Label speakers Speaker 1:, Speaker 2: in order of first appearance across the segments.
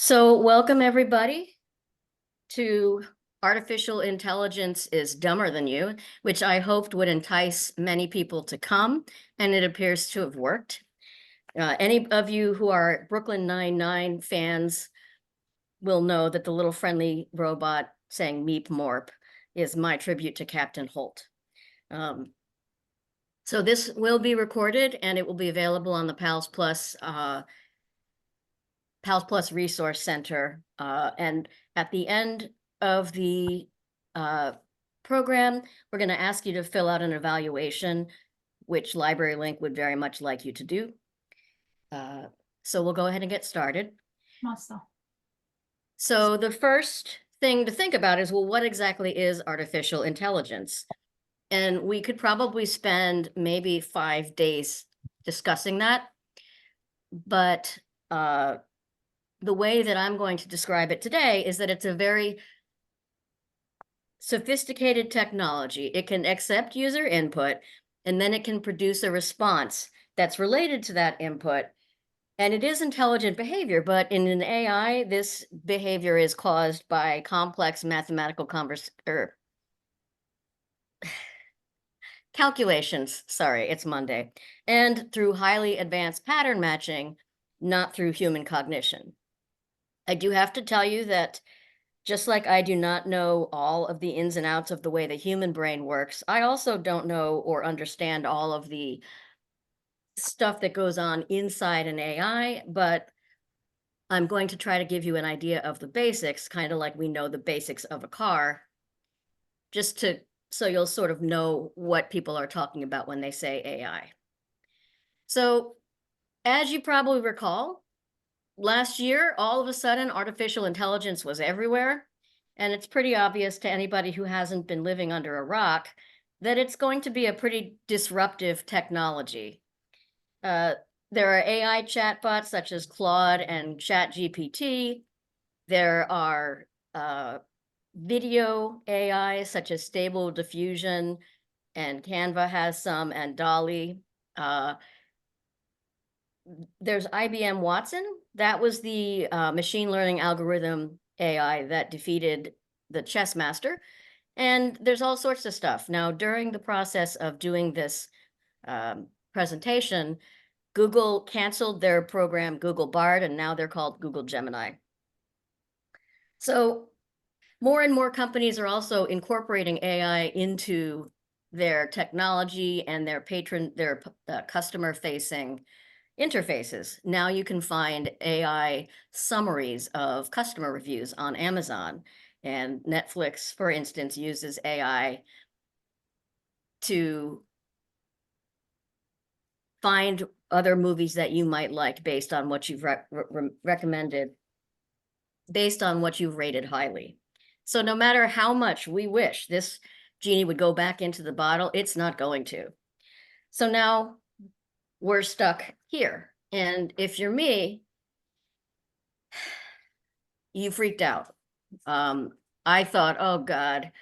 Speaker 1: So welcome everybody to Artificial Intelligence is Dumber Than You, which I hoped would entice many people to come, and it appears to have worked. Any of you who are Brooklyn Nine-Nine fans will know that the little friendly robot saying Meep Morp is my tribute to Captain Holt. So this will be recorded and it will be available on the Pals Plus Resource Center. And at the end of the program, we're going to ask you to fill out an evaluation, which Library Link would very much like you to do. So we'll go ahead and get started.
Speaker 2: Awesome.
Speaker 1: So the first thing to think about is, well, what exactly is artificial intelligence? And we could probably spend maybe 5 days discussing that. But the way that I'm going to describe it today is that it's a very sophisticated technology. It can accept user input, and then it can produce a response that's related to that input. And it is intelligent behavior, but in an AI, this behavior is caused by complex mathematical calculations. Sorry, it's Monday. And through highly advanced pattern matching, not through human cognition. I do have to tell you that just like I do not know all of the ins and outs of the way the human brain works, I also don't know or understand all of the stuff that goes on inside an AI, but I'm going to try to give you an idea of the basics, kind of like we know the basics of a car, just so you'll sort of know what people are talking about when they say AI. So, as you probably recall, last year, all of a sudden, artificial intelligence was everywhere. And it's pretty obvious to anybody who hasn't been living under a rock that it's going to be a pretty disruptive technology. There are AI chatbots such as Claude and ChatGPT. There are video AI such as Stable Diffusion, and Canva has some, and DALL-E. There's IBM Watson. That was the machine learning algorithm AI that defeated the chess master. And there's all sorts of stuff. Now, during the process of doing this presentation, Google canceled their program Google Bard, and now they're called Google Gemini. So more and more companies are also incorporating AI into their technology and their customer-facing interfaces. Now you can find AI summaries of customer reviews on Amazon, and Netflix, for instance, uses AI to find other movies that you might like based on what you've recommended, based on what you've rated highly. So no matter how much we wish this genie would go back into the bottle, it's not going to. So now we're stuck here. And if you're me, you freaked out. I thought, oh God,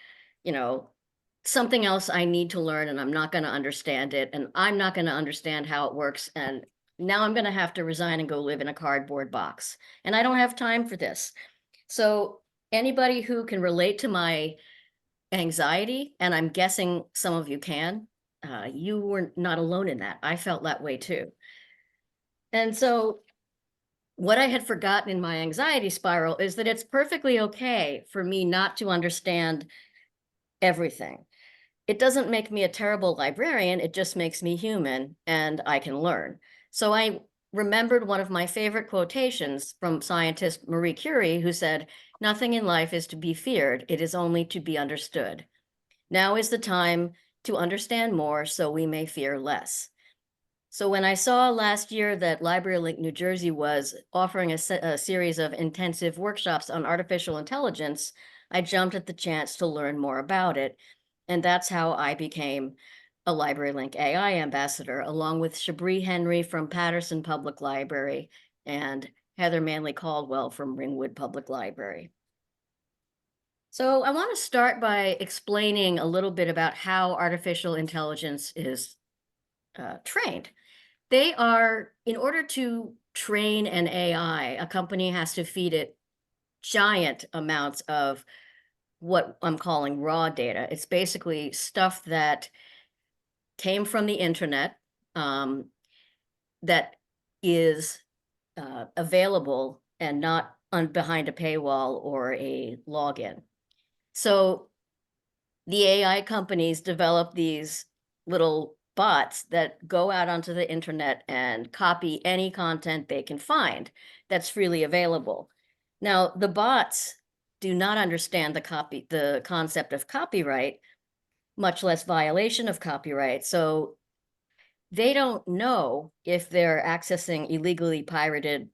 Speaker 1: something else I need to learn and I'm not going to understand it. And I'm not going to understand how it works. And now I'm going to have to resign and go live in a cardboard box. And I don't have time for this. So anybody who can relate to my anxiety, and I'm guessing some of you can, you were not alone in that. I felt that way too. And so what I had forgotten in my anxiety spiral is that it's perfectly okay for me not to understand everything. It doesn't make me a terrible librarian, it just makes me human and I can learn. So I remembered one of my favorite quotations from scientist Marie Curie, who said, "Nothing in life is to be feared, it is only to be understood. Now is the time to understand more so we may fear less." So when I saw last year that Library Link New Jersey was offering a series of intensive workshops on artificial intelligence, I jumped at the chance to learn more about it. And that's how I became a Library Link AI ambassador, along with Shabri Henry from Patterson Public Library and Heather Manley Caldwell from Ringwood Public Library. So I want to start by explaining a little bit about how artificial intelligence is trained. They are, in order to train an AI, a company has to feed it giant amounts of what I'm calling raw data. It's basically stuff that came from the internet, that is available and not behind a paywall or a login. So the AI companies develop these little bots that go out onto the internet and copy any content they can find that's freely available. Now, the bots do not understand the concept of copyright, much less violation of copyright. So they don't know if they're accessing illegally pirated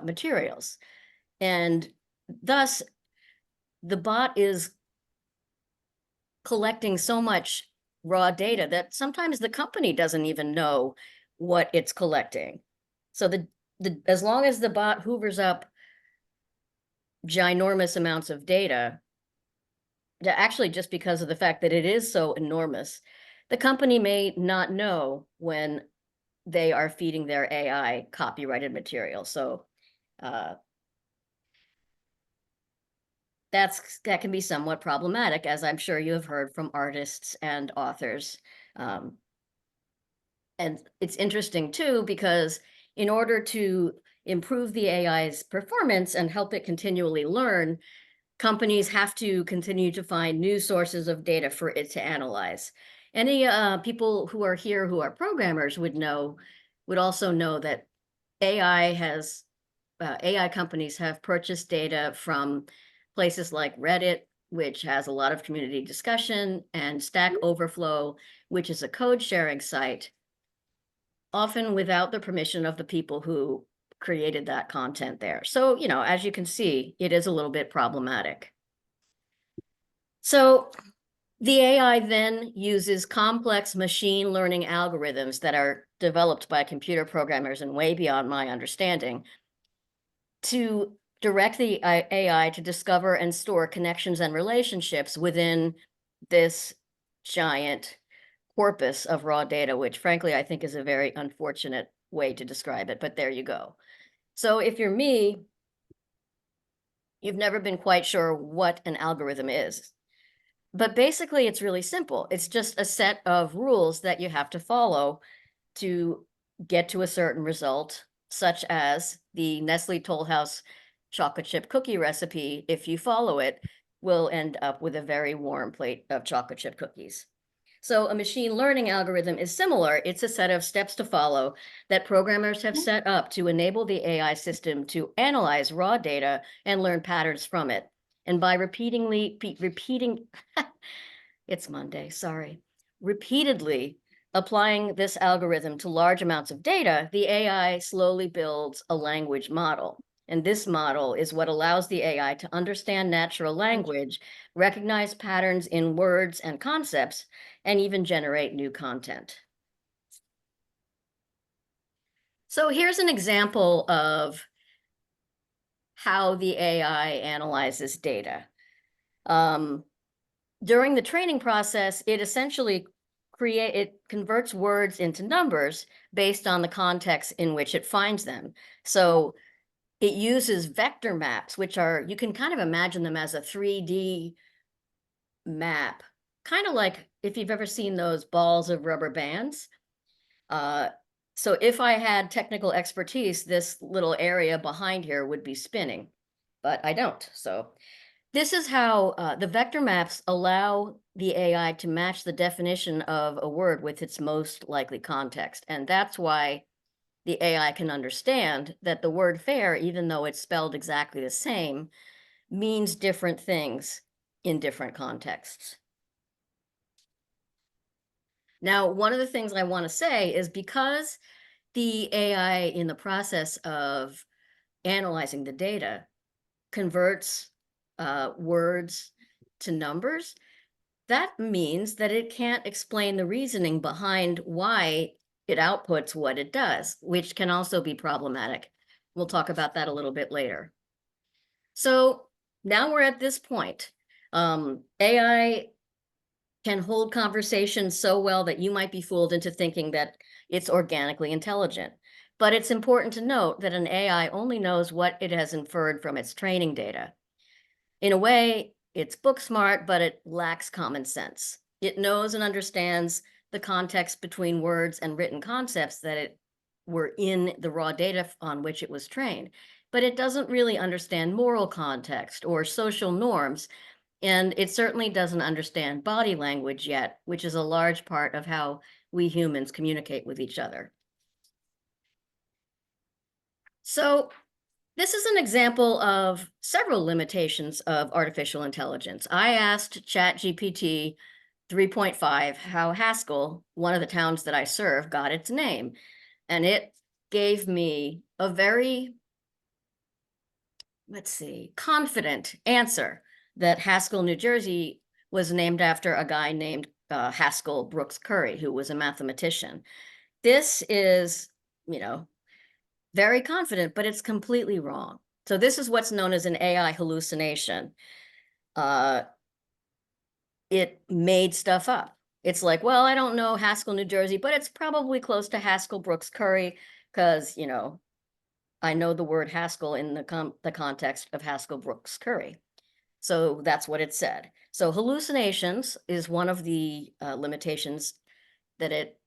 Speaker 1: materials. And thus, the bot is collecting so much raw data that sometimes the company doesn't even know what it's collecting. So as long as the bot hoovers up ginormous amounts of data, actually just because of the fact that it is so enormous, the company may not know when they are feeding their AI copyrighted material. So that can be somewhat problematic, as I'm sure you have heard from artists and authors. And it's interesting too, because in order to improve the AI's performance and help it continually learn, companies have to continue to find new sources of data for it to analyze. Any people who are here who are programmers would also know that AI companies have purchased data from places like Reddit, which has a lot of community discussion, and Stack Overflow, which is a code sharing site, often without the permission of the people who created that content there. So, as you can see, it is a little bit problematic. So the AI then uses complex machine learning algorithms that are developed by computer programmers and way beyond my understanding to direct the AI to discover and store connections and relationships within this giant corpus of raw data, which frankly, I think is a very unfortunate way to describe it, but there you go. So if you're me, you've never been quite sure what an algorithm is. But basically, it's really simple. It's just a set of rules that you have to follow to get to a certain result, such as the Nestle Toll House chocolate chip cookie recipe. If you follow it, will end up with a very warm plate of chocolate chip cookies. So a machine learning algorithm is similar. It's a set of steps to follow that programmers have set up to enable the AI system to analyze raw data and learn patterns from it. And by repeating, it's Monday, sorry, repeatedly applying this algorithm to large amounts of data, the AI slowly builds a language model. And this model is what allows the AI to understand natural language, recognize patterns in words and concepts, and even generate new content. So here's an example of how the AI analyzes data. During the training process, it essentially converts words into numbers based on the context in which it finds them. So it uses vector maps, which you can kind of imagine them as a 3D map, kind of like if you've ever seen those balls of rubber bands. So if I had technical expertise, this little area behind here would be spinning, but I don't. So this is how the vector maps allow the AI to match the definition of a word with its most likely context. And that's why the AI can understand that the word fair, even though it's spelled exactly the same, means different things in different contexts. Now, one of the things I want to say is because the AI in the process of analyzing the data converts words to numbers, that means that it can't explain the reasoning behind why it outputs what it does, which can also be problematic. We'll talk about that a little bit later. So now we're at this point. AI can hold conversations so well that you might be fooled into thinking that It's organically intelligent. But it's important to note that an AI only knows what it has inferred from its training data. In a way, it's book smart, but it lacks common sense. It knows and understands the context between words and written concepts that it were in the raw data on which it was trained, but it doesn't really understand moral context or social norms, and it certainly doesn't understand body language yet, which is a large part of how we humans communicate with each other. So this is an example of several limitations of artificial intelligence. I asked ChatGPT 3.5 how Haskell, one of the towns that I serve, got its name. And it gave me a very, let's see, confident answer that Haskell, New Jersey was named after a guy named Haskell Brooks Curry, who was a mathematician. This is, you know, very confident, but it's completely wrong. So this is what's known as an AI hallucination. Uh, it made stuff up. It's like, well, I don't know Haskell, New Jersey, but it's probably close to Haskell Brooks Curry because, you know, I know the word Haskell in the context of Haskell Brooks Curry. So that's what it said. So hallucinations is one of the limitations that it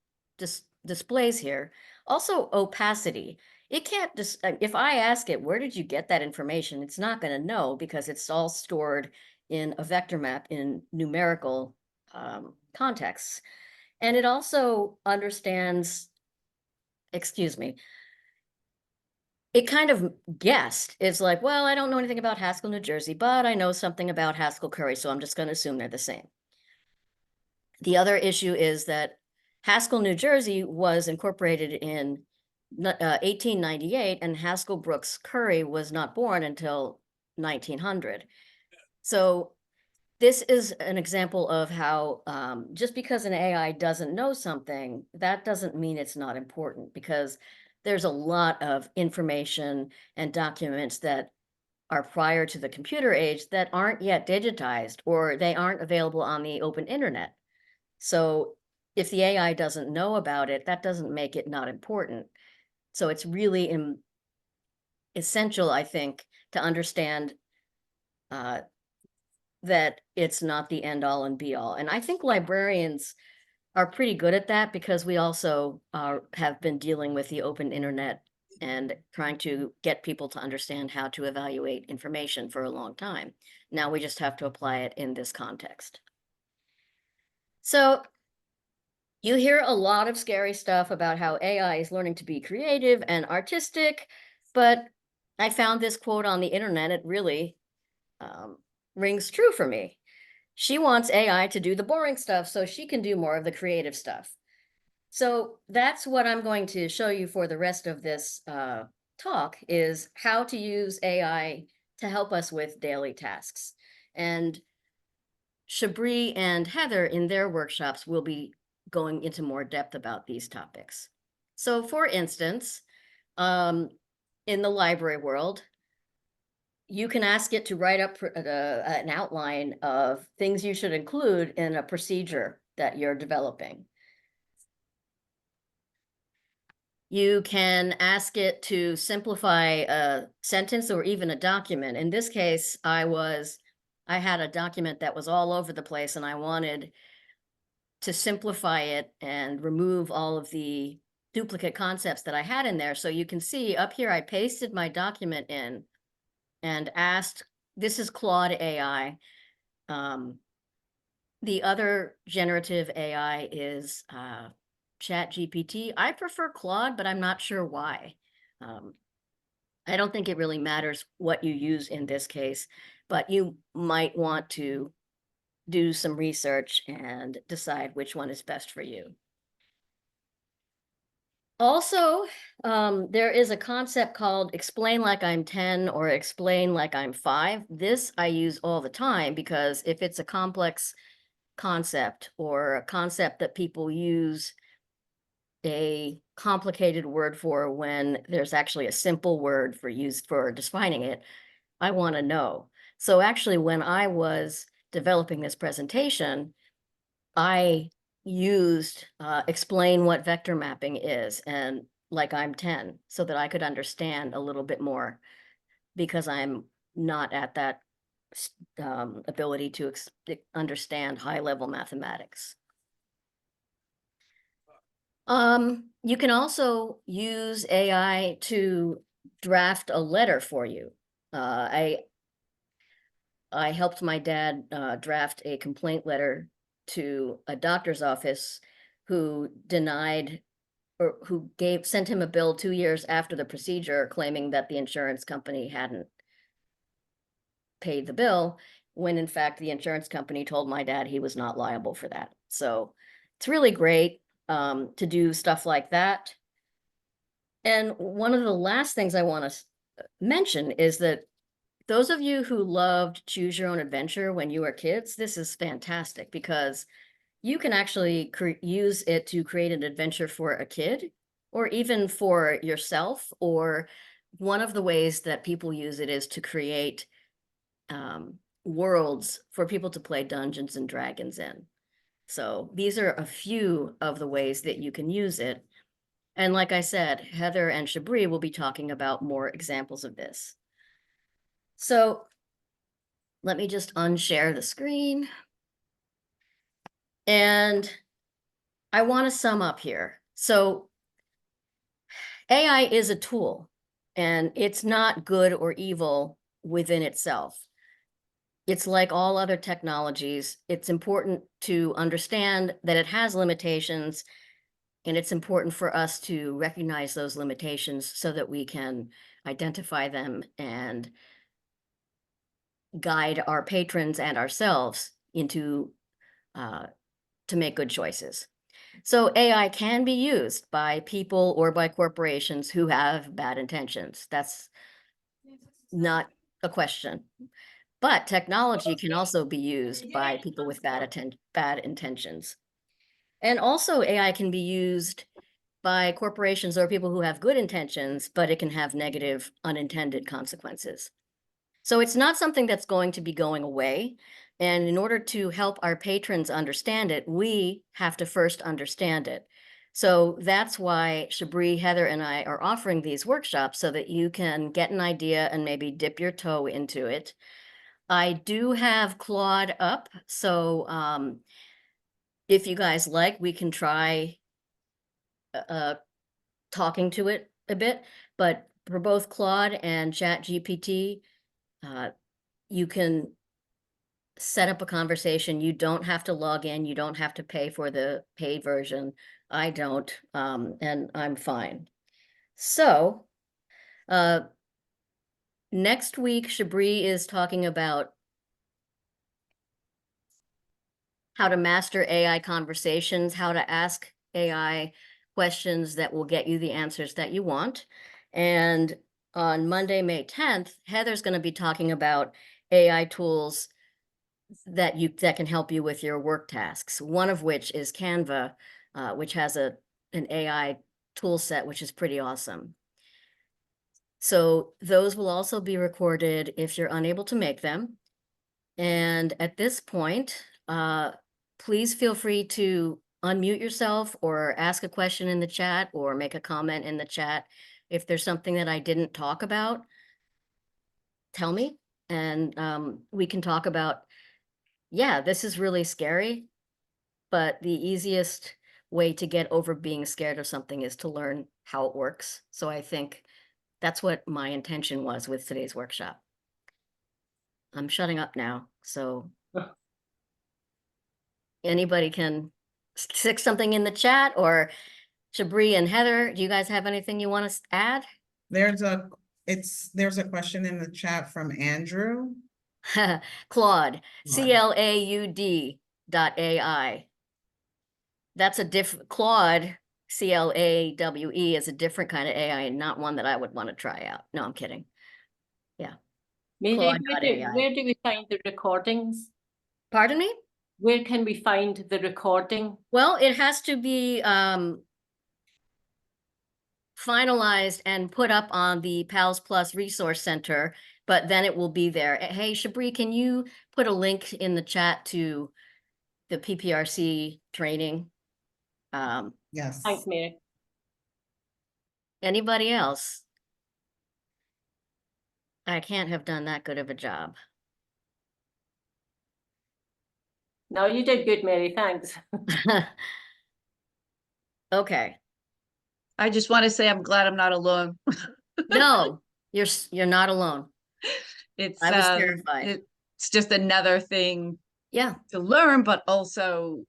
Speaker 1: displays here. Also, opacity. It can't just, if I ask it, where did you get that information? It's not going to know because it's all stored in a vector map in numerical contexts. And it also understands, excuse me, it kind of guessed. It's like, well, I don't know anything about Haskell, New Jersey, but I know something about Haskell Curry, so I'm just going to assume they're the same. The other issue is that Haskell, New Jersey was incorporated in 1898, and Haskell Brooks Curry was not born until 1900. So this is an example of how just because an AI doesn't know something, that doesn't mean it's not important, because there's a lot of information and documents that are prior to the computer age that aren't yet digitized, or they aren't available on the open internet. So if the AI doesn't know about it, that doesn't make it not important. So it's really essential, I think, to understand that it's not the end all and be all. And I think librarians are pretty good at that because we also have been dealing with the open internet and trying to get people to understand how to evaluate information for a long time. Now we just have to apply it in this context. So you hear a lot of scary stuff about how AI is learning to be creative and artistic, but I found this quote on the internet. It really rings true for me. She wants AI to do the boring stuff so she can do more of the creative stuff. So that's what I'm going to show you for the rest of this talk, is how to use AI to help us with daily tasks. And Shabri and Heather in their workshops will be going into more depth about these topics. So for instance, in the library world, you can ask it to write up an outline of things you should include in a procedure that you're developing. You can ask it to simplify a sentence or even a document. In this case, I had a document that was all over the place, and I wanted to simplify it and remove all of the duplicate concepts that I had in there. So you can see up here, I pasted my document in and asked, this is Claude AI. The other generative AI is ChatGPT. I prefer Claude, but I'm not sure why. I don't think it really matters what you use in this case, but you might want to do some research and decide which one is best for you. Also, there is a concept called explain like I'm 10 or explain like I'm 5. This I use all the time because if it's a complex concept or a concept that people use a complicated word for when there's actually a simple word for defining it, I want to know. So actually, when I was developing this presentation, I used explain what vector mapping is, and like I'm 10, so that I could understand a little bit more, because I'm not at that ability to understand high level mathematics. You can also use AI to draft a letter for you. I helped my dad draft a complaint letter to a doctor's office who denied, or who sent him a bill 2 years after the procedure, claiming that the insurance company hadn't paid the bill, when in fact the insurance company told my dad he was not liable for that. So it's really great to do stuff like that. And one of the last things I want to mention is that those of you who loved Choose Your Own Adventure when you were kids, this is fantastic, because you can actually use it to create an adventure for a kid, or even for yourself. Or one of the ways that people use it is to create worlds for people to play Dungeons and Dragons in. So these are a few of the ways that you can use it. And like I said, Heather and Shabri will be talking about more examples of this. So let me just unshare the screen. And I want to sum up here. So AI is a tool, and it's not good or evil within itself. It's like all other technologies. It's important to understand that it has limitations, and it's important for us to recognize those limitations so that we can identify them and guide our patrons and ourselves into to make good choices. So AI can be used by people or by corporations who have bad intentions. That's not a question. But technology can also be used by people with bad intentions. And also AI can be used by corporations or people who have good intentions, but it can have negative unintended consequences. So it's not something that's going to be going away. And in order to help our patrons understand it, we have to first understand it. So that's why Shabri, Heather, and I are offering these workshops, so that you can get an idea and maybe dip your toe into it. I do have Claude up, so if you guys like, we can try talking to it a bit. But for both Claude and ChatGPT, you can set up a conversation. You don't have to log in. You don't have to pay for the paid version. I don't, and I'm fine. So next week, Shabri is talking about how to master AI conversations, how to ask AI questions that will get you the answers that you want. And on Monday, May 10th, Heather's going to be talking about AI tools that can help you with your work tasks. One of which is Canva, which has an AI tool set, which is pretty awesome. So those will also be recorded if you're unable to make them. And at this point, please feel free to unmute yourself or ask a question in the chat or make a comment in the chat. If there's something that I didn't talk about, tell me, and we can talk about, yeah, this is really scary, but the easiest way to get over being scared of something is to learn how it works. So I think that's what my intention was with today's workshop. I'm shutting up now, so anybody can stick something in the chat, or Shabri and Heather, do you guys have anything you want to add?
Speaker 2: There's a question in the chat from Andrew.
Speaker 1: Claude, CLAUD.ai. That's a Claude, CLAWE, is a different kind of AI, and not one that I would want to try out. No, I'm kidding. Yeah.
Speaker 3: Where do we find the recordings?
Speaker 1: Pardon me?
Speaker 3: Where can we find the recording?
Speaker 1: Well, it has to be finalized and put up on the PALS Plus Resource Center, but then it will be there. Hey, Shabri, can you put a link in the chat to the PPRC training?
Speaker 2: Yes.
Speaker 3: Thanks, Mary.
Speaker 1: Anybody else? I can't have done that good of a job.
Speaker 3: No, you did good, Mary, thanks.
Speaker 1: Okay,
Speaker 4: I just want to say I'm glad I'm not alone.
Speaker 1: no, you're not alone.
Speaker 4: It's
Speaker 1: I was terrified.
Speaker 4: it's just another thing
Speaker 1: Yeah,
Speaker 4: to learn, but also,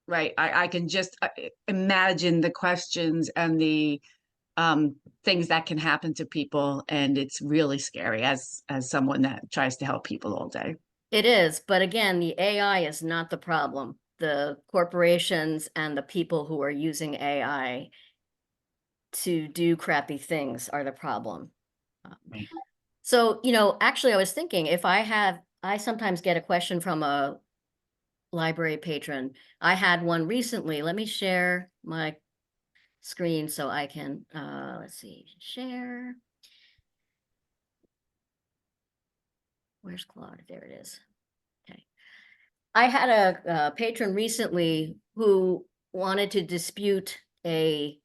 Speaker 4: right, I can just imagine the questions and the things that can happen to people, and it's really scary as someone that tries to help people all day.
Speaker 1: it is. But again, the AI is not the problem. The corporations and the people who are using AI to do crappy things are the problem.
Speaker 4: Right.
Speaker 1: So, actually I was thinking I sometimes get a question from a library patron. I had one recently. Let me share my screen so I can, let's see, share. Where's Claude? There it is. Okay. I had a patron recently who wanted to dispute a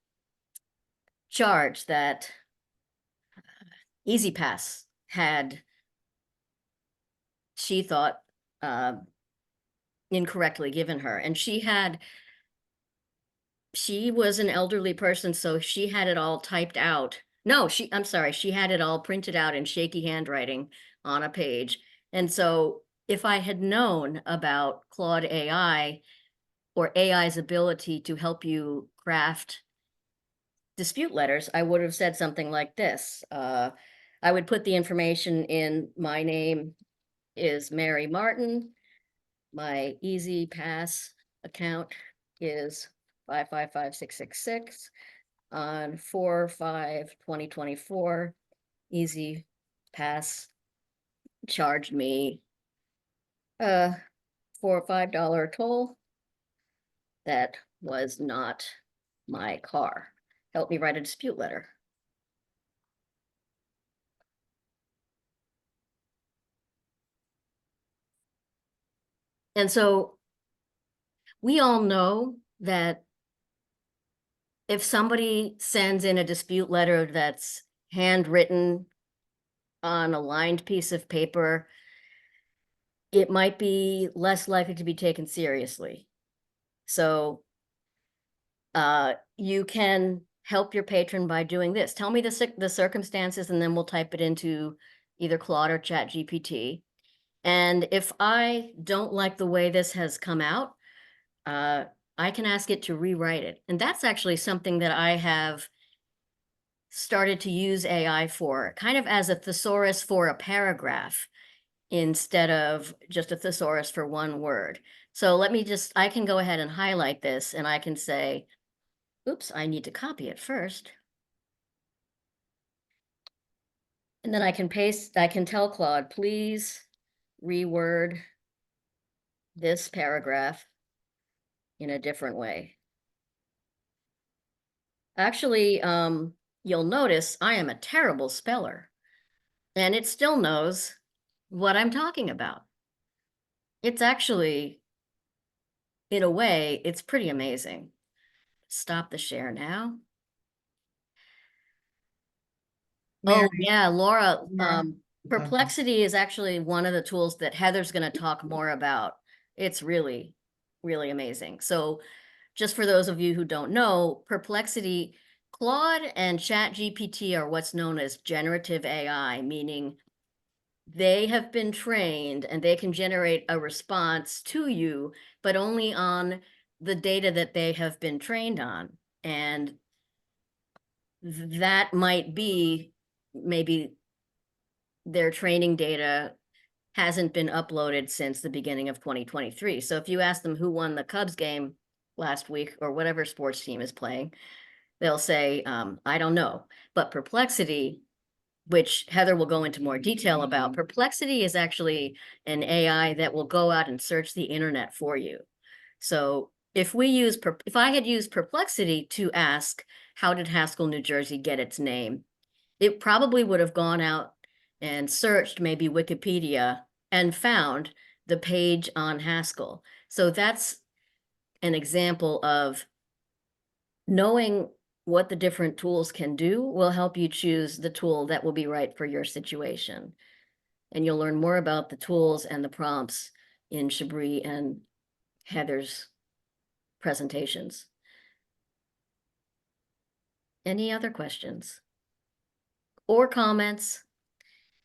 Speaker 1: charge that EasyPass had, she thought, incorrectly given her. And she was an elderly person, so she had it all typed out. No, I'm sorry, she had it all printed out in shaky handwriting on a page. And so if I had known about Claude AI or AI's ability to help you craft dispute letters, I would have said something like this. I would put the information in, my name is Mary Martin. My Easy Pass account is 555-666. On 4/5/2024, Easy Pass charged me $4 or $5 toll. That was not my car. Help me write a dispute letter. And so we all know that if somebody sends in a dispute letter that's handwritten on a lined piece of paper, it might be less likely to be taken seriously. So you can help your patron by doing this. Tell me the circumstances, and then we'll type it into either Claude or ChatGPT. And if I don't like the way this has come out, I can ask it to rewrite it. And that's actually something that I have started to use AI for, kind of as a thesaurus for a paragraph instead of just a thesaurus for one word. So I can go ahead and highlight this, and I can say, oops, I need to copy it first. And then I can tell Claude, please reword this paragraph in a different way. Actually, you'll notice I am a terrible speller, and it still knows what I'm talking about. It's actually, in a way, it's pretty amazing. Stop the share now. Oh,
Speaker 2: Mary,
Speaker 1: yeah, Laura,
Speaker 2: Laura,
Speaker 1: Perplexity is actually one of the tools that Heather's going to talk more about. It's really, really amazing. So just for those of you who don't know, Perplexity, Claude and ChatGPT are what's known as generative AI, meaning they have been trained and they can generate a response to you, but only on the data that they have been trained on. And that might be maybe their training data hasn't been uploaded since the beginning of 2023. So if you ask them who won the Cubs game last week or whatever sports team is playing, they'll say, I don't know. But Perplexity, which Heather will go into more detail about, Perplexity is actually an AI that will go out and search the internet for you. So if I had used Perplexity to ask, how did Haskell, New Jersey get its name? It probably would have gone out and searched maybe Wikipedia and found the page on Haskell. So that's an example of knowing what the different tools can do will help you choose the tool that will be right for your situation. And you'll learn more about the tools and the prompts in Shabri and Heather's presentations. Any other questions? Or comments?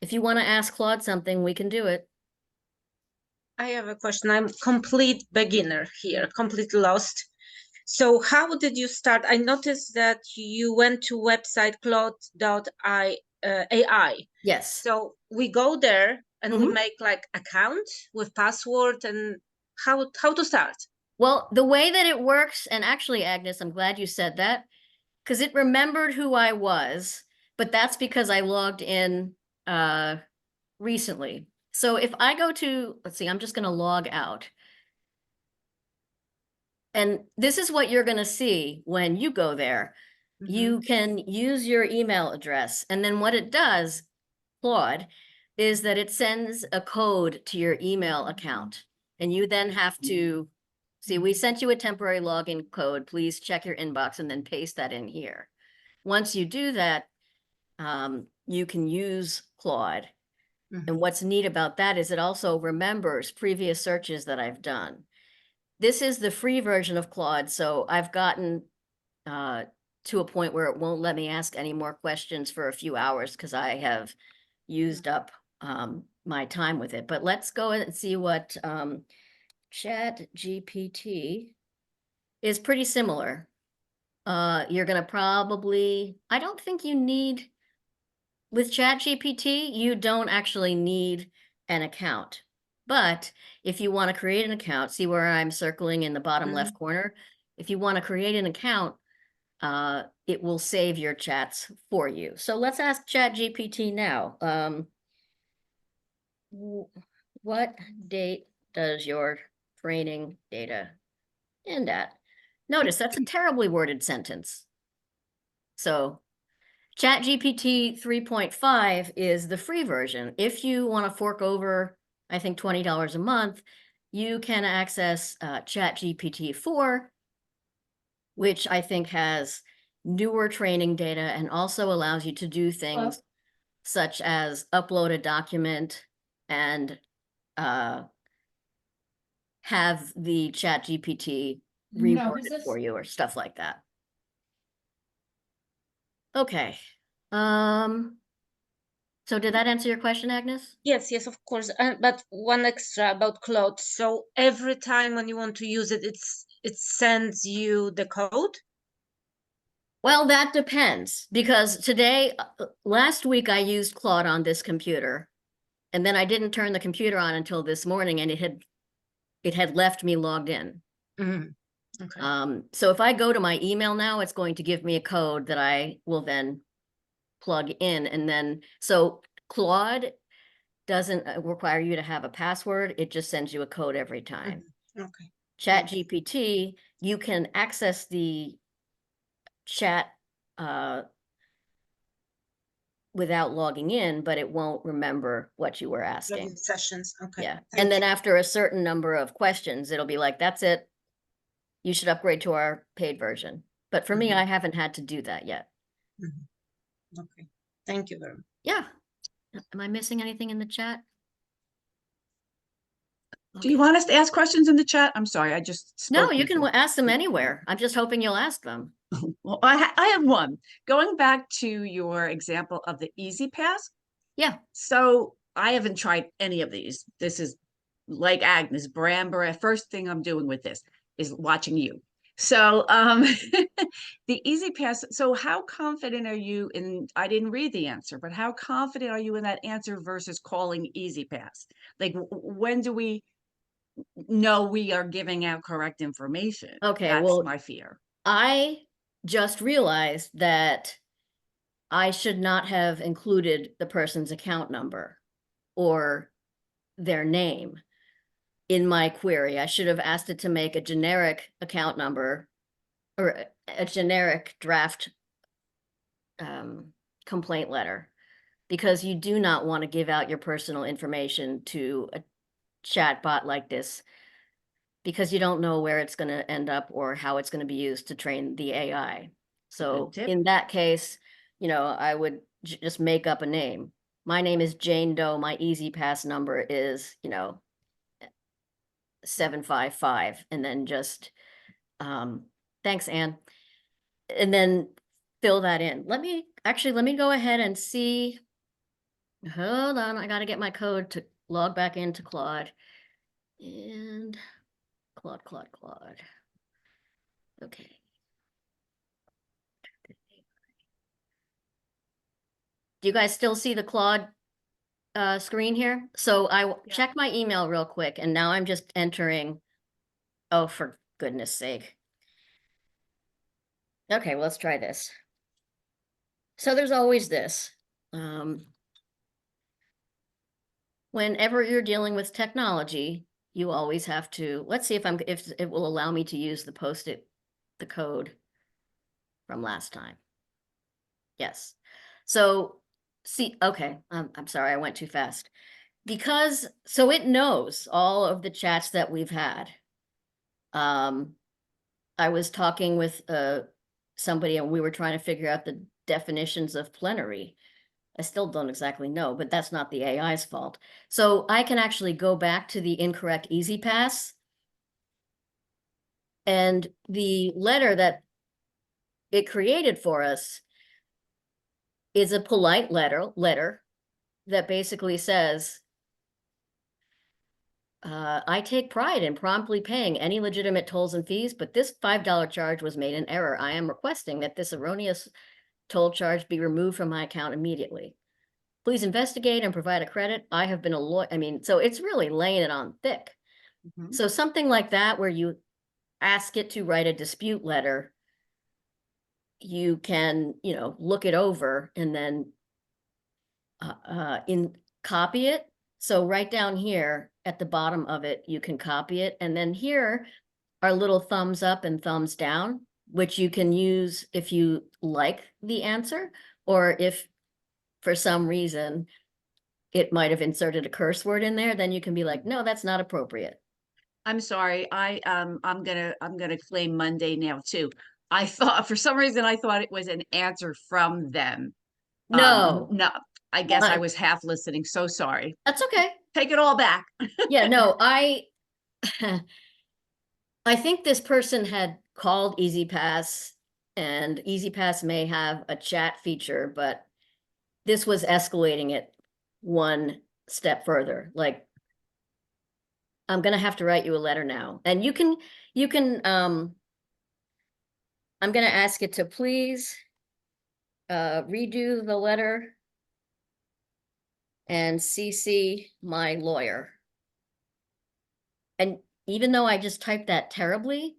Speaker 1: If you want to ask Claude something, we can do it.
Speaker 5: I have a question. I'm complete beginner here, completely lost. So how did you start? I noticed that you went to website Claude.ai.
Speaker 1: Yes.
Speaker 5: So we go there and we
Speaker 1: Mhm.
Speaker 5: make like account with password, and how to start?
Speaker 1: Well, the way that it works, and actually, Agnes, I'm glad you said that, because it remembered who I was, but that's because I logged in recently. So if I go to, let's see, I'm just going to log out. And this is what you're going to see when you go there. You can use your email address. And then what it does, Claude, is that it sends a code to your email account. And you then have to see, we sent you a temporary login code. Please check your inbox and then paste that in here. Once you do that, you can use Claude. And what's neat about that is it also remembers previous searches that I've done. This is the free version of Claude, so I've gotten to a point where it won't let me ask any more questions for a few hours because I have used up my time with it. But let's go and see what ChatGPT is pretty similar. You're going to probably, I don't think you need, with ChatGPT, you don't actually need an account. But if you want to create an account, see where I'm circling in the bottom left corner? If you want to create an account, it will save your chats for you. So let's ask ChatGPT now. What date does your training data end at? Notice that's a terribly worded sentence. So ChatGPT 3.5 is the free version. If you want to fork over, I think, $20 a month, you can access ChatGPT 4, which I think has newer training data and also allows you to do things such as upload a document and have the ChatGPT reword it for you or stuff like that. Okay. So did that answer your question, Agnes?
Speaker 5: Yes, of course. But one extra about Claude. So every time when you want to use it, it sends you the code?
Speaker 1: Well, that depends, because today, last week I used Claude on this computer, and then I didn't turn the computer on until this morning, and it had left me logged in.
Speaker 5: Okay.
Speaker 1: So if I go to my email now, it's going to give me a code that I will then plug in, and then, so Claude doesn't require you to have a password. It just sends you a code every time.
Speaker 5: Okay.
Speaker 1: ChatGPT, you can access the chat without logging in, but it won't remember what you were asking.
Speaker 5: Sessions. Okay.
Speaker 1: Yeah. And then after a certain number of questions, it'll be like, that's it. You should upgrade to our paid version. But for me, I haven't had to do that yet.
Speaker 5: Okay. Thank you very much.
Speaker 1: Yeah. Am I missing anything in the chat?
Speaker 4: Do you want us to ask questions in the chat? I'm sorry, I just spoke.
Speaker 1: No, you can ask them anywhere. I'm just hoping you'll ask them.
Speaker 4: Well, I have one. Going back to your example of the Easy Pass.
Speaker 1: Yeah.
Speaker 4: So I haven't tried any of these. This is like Agnes, brand. First thing I'm doing with this is watching you. So the Easy Pass. So how confident are you in, I didn't read the answer, but how confident are you in that answer versus calling Easy Pass? Like when do we know we are giving out correct information?
Speaker 1: Okay,
Speaker 4: That's
Speaker 1: well,
Speaker 4: my fear.
Speaker 1: I just realized that I should not have included the person's account number or their name in my query. I should have asked it to make a generic account number or a generic draft complaint letter, because you do not want to give out your personal information to a chat bot like this. because you don't know where it's going to end up or how it's going to be used to train the AI. So
Speaker 4: tip.
Speaker 1: in that case, I would just make up a name. My name is Jane Doe. My Easy Pass number is, 755, and then just, thanks, Anne. And then fill that in. Let me go ahead and see. Hold on, I got to get my code to log back into Claude. And Claude. Okay. Do you guys still see the Claude screen here? So I checked my email real quick, and now I'm just entering. Oh, for goodness sake. Okay, well, let's try this. So there's always this. Whenever you're dealing with technology, you always have to, let's see if it will allow me to use the code from last time. Yes. So see, okay, I'm sorry, I went too fast. So it knows all of the chats that we've had. I was talking with somebody, and we were trying to figure out the definitions of plenary. I still don't exactly know, but that's not the AI's fault. So I can actually go back to the incorrect Easy Pass. And the letter that it created for us is a polite letter that basically says, I take pride in promptly paying any legitimate tolls and fees, but this $5 charge was made in error. I am requesting that this erroneous toll charge be removed from my account immediately. Please investigate and provide a credit. I have been a lawyer. I mean, so it's really laying it on thick.
Speaker 4: Mhm.
Speaker 1: So something like that, where you ask it to write a dispute letter, you can, look it over and then copy it. So right down here at the bottom of it, you can copy it. And then here are little thumbs up and thumbs down, which you can use if you like the answer, or if for some reason it might have inserted a curse word in there, then you can be like, no, that's not appropriate.
Speaker 4: I'm sorry. I'm gonna claim Monday now too. I thought for some reason I thought it was an answer from them.
Speaker 1: No,
Speaker 4: No, I guess I
Speaker 1: Fine.
Speaker 4: was half listening. So sorry.
Speaker 1: That's okay.
Speaker 4: Take it all back.
Speaker 1: Yeah, no, I think this person had called Easy Pass, and Easy Pass may have a chat feature, but this was escalating it one step further. Like, I'm gonna have to write you a letter now. And you can, I'm gonna ask it to please redo the letter and CC my lawyer. And even though I just typed that terribly,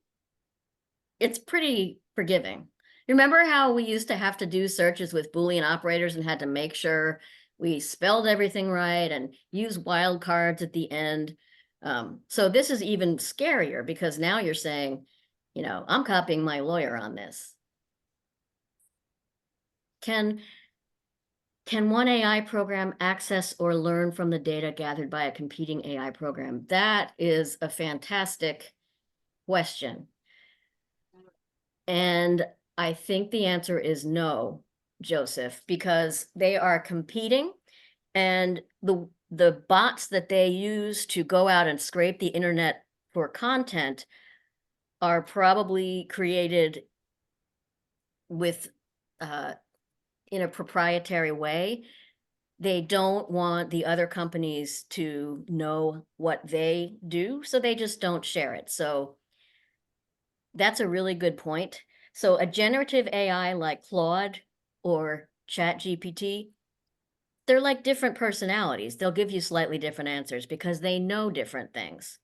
Speaker 1: it's pretty forgiving. Remember how we used to have to do searches with Boolean operators and had to make sure we spelled everything right and use wildcards at the end? So this is even scarier, because now you're saying, I'm copying my lawyer on this. Can one AI program access or learn from the data gathered by a competing AI program? That is a fantastic question. And I think the answer is no, Joseph, because they are competing, and the bots that they use to go out and scrape the internet for content are probably created with in a proprietary way. They don't want the other companies to know what they do, so they just don't share it. So that's a really good point. So a generative AI like Claude or ChatGPT, they're like different personalities. They'll give you slightly different answers because they know different things.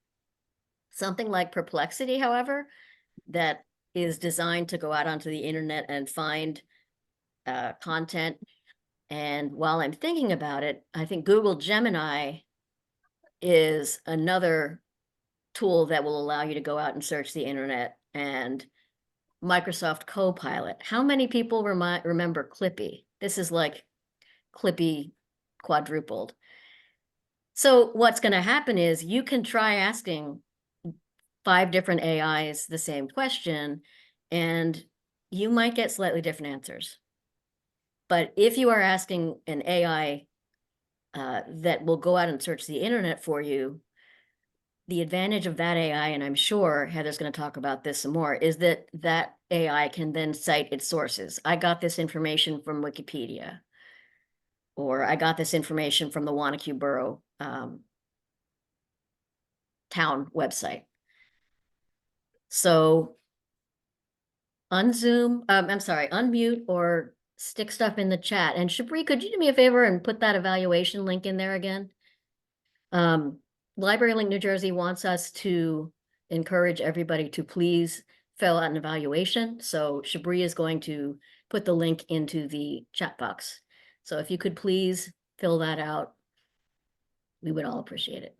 Speaker 1: Something like Perplexity, however, that is designed to go out onto the internet and find content. And while I'm thinking about it, I think Google Gemini is another tool that will allow you to go out and search the internet, and Microsoft Copilot. How many people remember Clippy? This is like Clippy quadrupled. So what's going to happen is you can try asking 5 different AIs the same question, and you might get slightly different answers. But if you are asking an AI that will go out and search the internet for you, the advantage of that AI, and I'm sure Heather's going to talk about this some more, is that that AI can then cite its sources. I got this information from Wikipedia, or I got this information from the Wanaque Borough town website. So unmute or stick stuff in the chat. And Shabri, could you do me a favor and put that evaluation link in there again? Library Link New Jersey wants us to encourage everybody to please fill out an evaluation. So Shabri is going to put the link into the chat box. So if you could please fill that out, we would all appreciate it.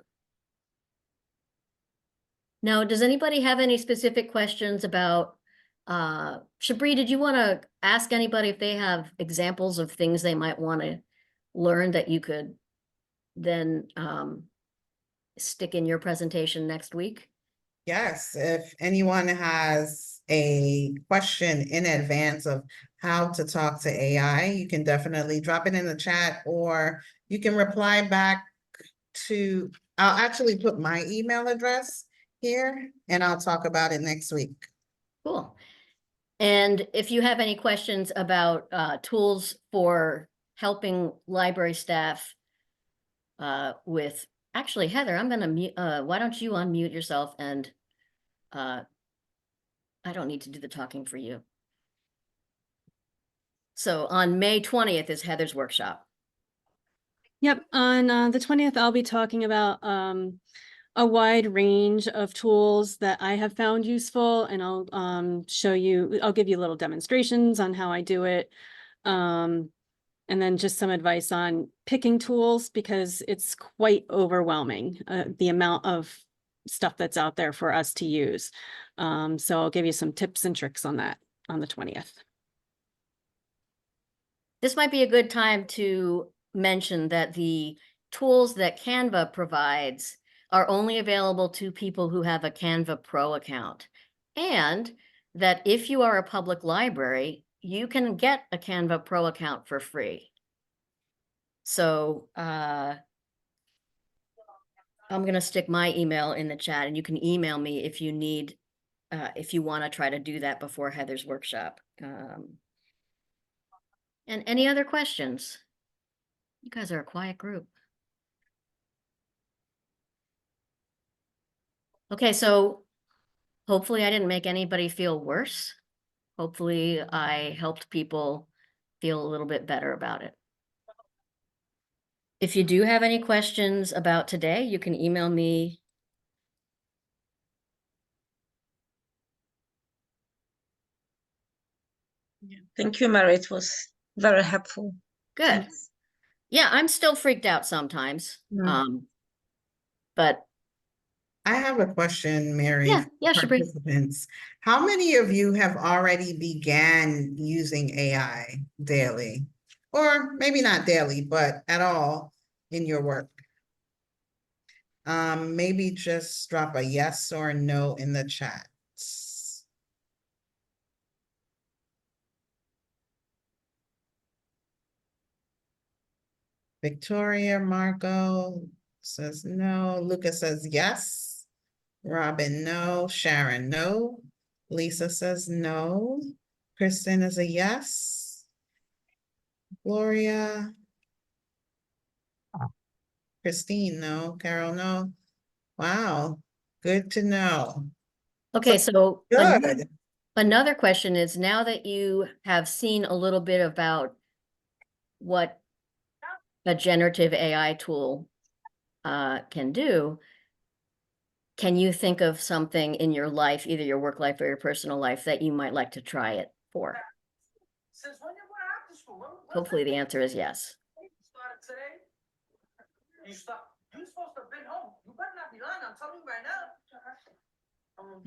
Speaker 1: Now, does anybody have any specific questions about, Shabri, did you want to ask anybody if they have examples of things they might want to learn that you could then stick in your presentation next week?
Speaker 2: Yes, if anyone has a question in advance of how to talk to AI, you can definitely drop it in the chat, or you can reply back to, I'll actually put my email address here and I'll talk about it next week.
Speaker 1: Cool. And if you have any questions about tools for helping library staff with, actually, Heather, I'm going to mute, why don't you unmute yourself, and I don't need to do the talking for you. So on May 20th is Heather's workshop.
Speaker 6: Yep, on the 20th, I'll be talking about a wide range of tools that I have found useful, and I'll show you, I'll give you little demonstrations on how I do it. And then just some advice on picking tools, because it's quite overwhelming, the amount of stuff that's out there for us to use. So I'll give you some tips and tricks on that on the 20th.
Speaker 1: This might be a good time to mention that the tools that Canva provides are only available to people who have a Canva Pro account, and that if you are a public library, you can get a Canva Pro account for free. So I'm going to stick my email in the chat, and you can email me if you need, if you want to try to do that before Heather's workshop. And any other questions? You guys are a quiet group. Okay, so hopefully I didn't make anybody feel worse. Hopefully I helped people feel a little bit better about it. If you do have any questions about today, you can email me.
Speaker 5: Thank you, Mary. It was very helpful.
Speaker 1: Good.
Speaker 5: Thanks.
Speaker 1: Yeah, I'm still freaked out sometimes. But
Speaker 2: I have a question, Mary.
Speaker 1: yeah,
Speaker 2: for
Speaker 1: Shabri.
Speaker 2: participants. How many of you have already began using AI daily? Or maybe not daily, but at all in your work? Maybe just drop a yes or no in the chat. Victoria Marco says no. Lucas says yes. Robin, no. Sharon, no. Lisa says no. Kristen is a yes. Gloria. Christine, no. Carol, no. Wow, good to know.
Speaker 1: Okay, so
Speaker 2: Good.
Speaker 1: another question is, now that you have seen a little bit about what a generative AI tool can do, can you think of something in your life, either your work life or your personal life, that you might like to try it for? Hopefully the answer is yes.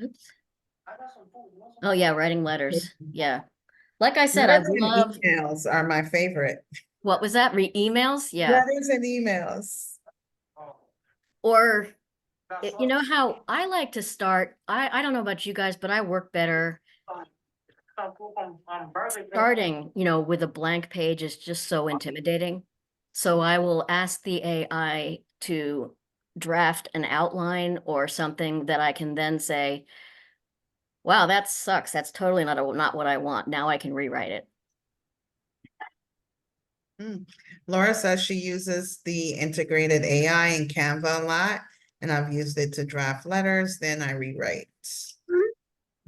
Speaker 1: Oops. Oh yeah, writing letters. Yeah. Like I said, I
Speaker 2: Letters and
Speaker 1: love,
Speaker 2: emails are my favorite.
Speaker 1: what was that? Emails? Yeah.
Speaker 2: Letters and emails.
Speaker 1: Or You know how I like to start, I don't know about you guys, but I work better starting, with a blank page is just so intimidating. So I will ask the AI to draft an outline or something that I can then say, wow, that sucks. That's totally not what I want. Now I can rewrite it.
Speaker 2: Laura says she uses the integrated AI in Canva a lot, and I've used it to draft letters, then I rewrite.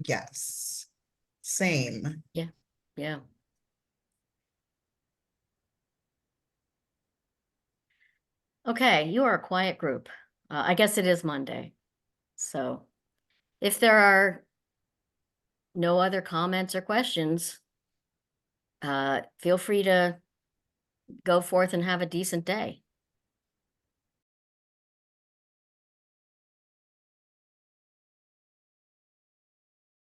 Speaker 2: Yes, same.
Speaker 1: Yeah. Okay, you are a quiet group. I guess it is Monday. So if there are no other comments or questions, feel free to go forth and have a decent day.